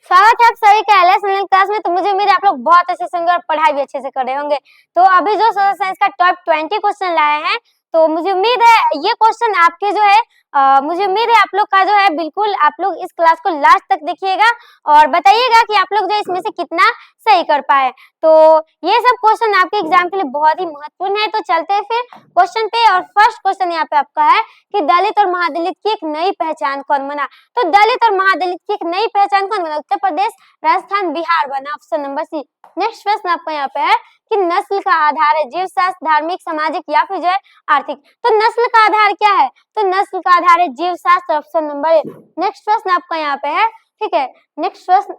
स्वागत है आप सभी का एलएस ऑनलाइन क्लास में। तो मुझे उम्मीद है आप लोग बहुत अच्छे से होंगे और पढ़ाई भी अच्छे से कर रहे होंगे। तो अभी जो सोशल साइंस का टॉप 20 क्वेश्चन लाए हैं, तो मुझे उम्मीद है ये क्वेश्चन आपके जो है मुझे उम्मीद है आप लोग का जो है बिल्कुल आप लोग इस क्लास को लास्ट तक देखिएगा और बताइएगा कि आप लोग जो इसमें से कितना सही कर पाए। तो ये सब क्वेश्चन आपके एग्जाम के लिए बहुत ही महत्वपूर्ण है। तो चलते हैं फिर क्वेश्चन पे। और फर्स्ट क्वेश्चन यहाँ पे आपका है कि दलित और महादलित की एक नई पहचान कौन बना। तो दलित और महादलित की एक नई पहचान कौन बना? उत्तर प्रदेश, राजस्थान, बिहार बना, ऑप्शन नंबर सी। नेक्स्ट प्रश्न आपका यहाँ पे है कि नस्ल का आधार है जीव शास्त्र, धार्मिक, सामाजिक या फिर जो है आर्थिक। तो नस्ल का आधार क्या है? तो नस्ल का आधार है जीव शास्त्र, ऑप्शन नंबर ए। नेक्स्ट प्रश्न आपका यहाँ पे है, ठीक है। नेक्स्ट प्रश्न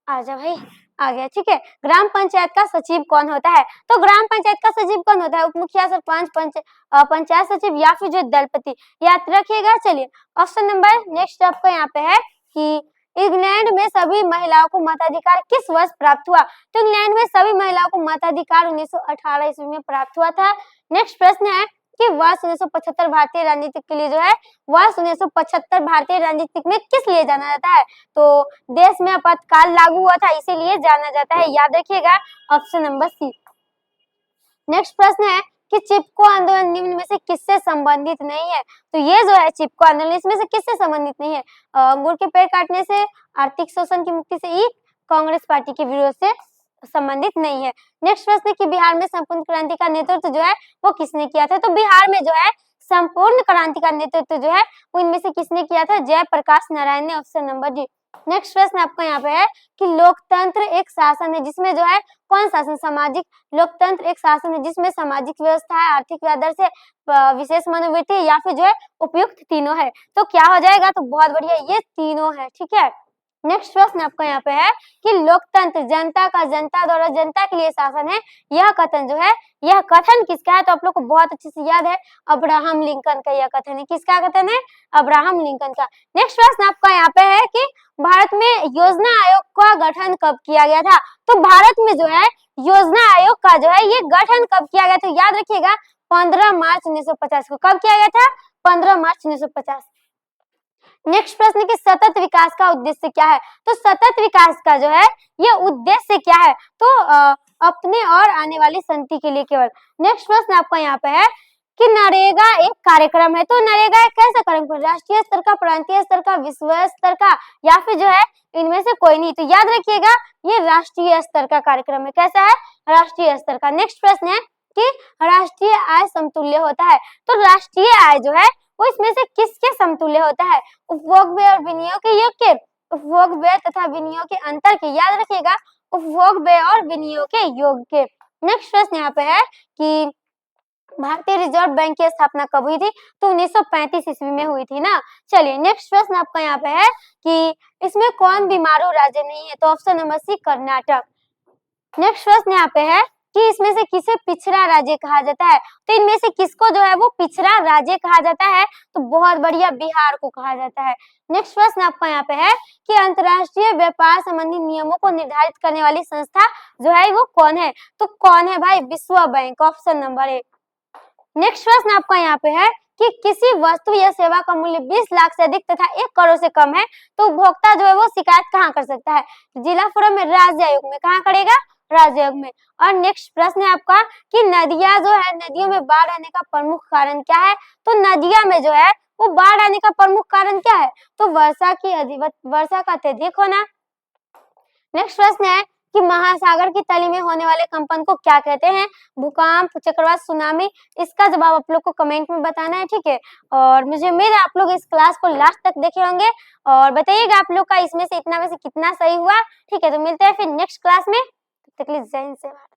आजा भाई, आ गया, ठीक है। ग्राम पंचायत का सचिव कौन होता है? तो ग्राम पंचायत का सचिव कौन होता है? उप मुखिया, सरपंच, पंचायत सचिव या फिर जो दलपति, याद रखिएगा। चलिए ऑप्शन नंबर नेक्स्ट आपका यहाँ पे है कि इंग्लैंड में सभी महिलाओं को मताधिकार किस वर्ष प्राप्त हुआ? तो इंग्लैंड में सभी महिलाओं को मताधिकार 1918 ईस्वी में प्राप्त हुआ था। नेक्स्ट प्रश्न है कि वर्ष 1975 भारतीय राजनीति के लिए जो है वर्ष 1975 भारतीय राजनीति में किस लिए जाना जाता है? तो देश में आपातकाल लागू हुआ था, इसीलिए जाना जाता है, याद रखिएगा, ऑप्शन नंबर सी। नेक्स्ट प्रश्न है कि चिपको आंदोलन निम्न में से किससे संबंधित नहीं है? तो ये जो है चिपको आंदोलन इसमें से किससे संबंधित नहीं है? अंगूर के पेड़ काटने से, आर्थिक शोषण की मुक्ति से, ई कांग्रेस पार्टी के विरोध से संबंधित नहीं है। नेक्स्ट प्रश्न है कि बिहार में संपूर्ण क्रांति का नेतृत्व जो है वो किसने किया था? तो बिहार में जो है संपूर्ण क्रांति का नेतृत्व जो है वो इनमें से किसने किया था? जयप्रकाश नारायण ने, ऑप्शन नंबर डी। नेक्स्ट प्रश्न आपका यहाँ पे है कि लोकतंत्र एक शासन है जिसमें जो है कौन शासन? सामाजिक। लोकतंत्र एक शासन है जिसमें सामाजिक व्यवस्था है, आर्थिक आदर्श है, विशेष मनोवृत्ति या फिर जो है उपयुक्त तीनों है। तो क्या हो जाएगा? तो बहुत बढ़िया, ये तीनों है, ठीक है। नेक्स्ट प्रश्न आपका यहाँ पे है कि लोकतंत्र जनता का, जनता द्वारा जनता के लिए शासन है, यह कथन जो है यह कथन किसका है? तो आप लोग को बहुत अच्छे से याद है, अब्राहम लिंकन का यह कथन है। किसका कथन है? अब्राहम लिंकन का। नेक्स्ट प्रश्न आपका यहाँ पे है कि भारत में योजना आयोग का गठन कब किया गया था? तो भारत में जो है योजना आयोग का जो है ये गठन कब किया गया? तो याद रखिएगा 15 मार्च 1950 को। कब किया गया था? 15 मार्च 1950। नेक्स्ट प्रश्न कि सतत विकास का उद्देश्य क्या है? तो सतत विकास का जो है ये उद्देश्य क्या है? तो अपने और आने वाली संतति के लिए केवल। नेक्स्ट प्रश्न आपका यहाँ पे है कि नरेगा एक कार्यक्रम है। तो नरेगा एक कैसा कार्यक्रम है? राष्ट्रीय स्तर का, प्रांतीय स्तर का, विश्व स्तर का या फिर जो है इनमें से कोई नहीं। तो याद रखिएगा ये राष्ट्रीय स्तर का कार्यक्रम है। कैसा है? राष्ट्रीय स्तर का। नेक्स्ट प्रश्न है कि राष्ट्रीय आय समतुल्य होता है। तो राष्ट्रीय आय जो है वो इसमें से किसके समतुल्य होता है? उपभोग व्यय और विनियोग के योग के, उपभोग व्यय तथा विनियोग के अंतर के, याद रखिएगा, उपभोग व्यय और विनियोग के योग के। नेक्स्ट प्रश्न यहाँ पे है कि भारतीय रिजर्व बैंक की स्थापना कब हुई थी? तो 1935 ईस्वी में हुई थी ना। चलिए नेक्स्ट प्रश्न आपका यहाँ पे है कि इसमें कौन बीमारू राज्य नहीं है? तो option number C, Karnataka. Next प्रश्न यहाँ पे है कि इसमें से किसे पिछड़ा राज्य कहा जाता है? तो इनमें से किसको जो है वो पिछड़ा राज्य कहा जाता है? तो बहुत बढ़िया, बिहार को कहा जाता है। नेक्स्ट प्रश्न आपका यहाँ पे है कि अंतरराष्ट्रीय व्यापार संबंधी नियमों को निर्धारित करने वाली संस्था जो है वो कौन है? तो कौन है भाई? विश्व bank, option number A. Next प्रश्न आपका यहाँ पे है कि किसी वस्तु या सेवा का मूल्य 20 लाख से अधिक तथा 1 करोड़ से कम है तो उपभोक्ता जो है वो शिकायत कहाँ कर सकता है? जिला फोरम में, राज्य आयोग में। कहाँ करेगा? राज्य आयोग में। और नेक्स्ट प्रश्न है आपका कि नदियां जो है, नदियों में बाढ़ आने का प्रमुख कारण क्या है? तो नदियां में जो है वो बाढ़ आने का प्रमुख कारण क्या है? तो वर्षा का अत्यधिक होना। नेक्स्ट प्रश्न है कि महासागर की तली में होने वाले कंपन को क्या कहते हैं? भूकंप, चक्रवात, सुनामी। इसका जवाब आप लोग को कमेंट में बताना है, ठीक है। और मुझे उम्मीद है आप लोग इस क्लास को लास्ट तक देखे होंगे और बताइएगा आप लोग का इसमें से इतना में से कितना सही हुआ, ठीक है। तो मिलते हैं फिर नेक्स्ट क्लास में, तब तक के लिए जय हिंद, जय भारत।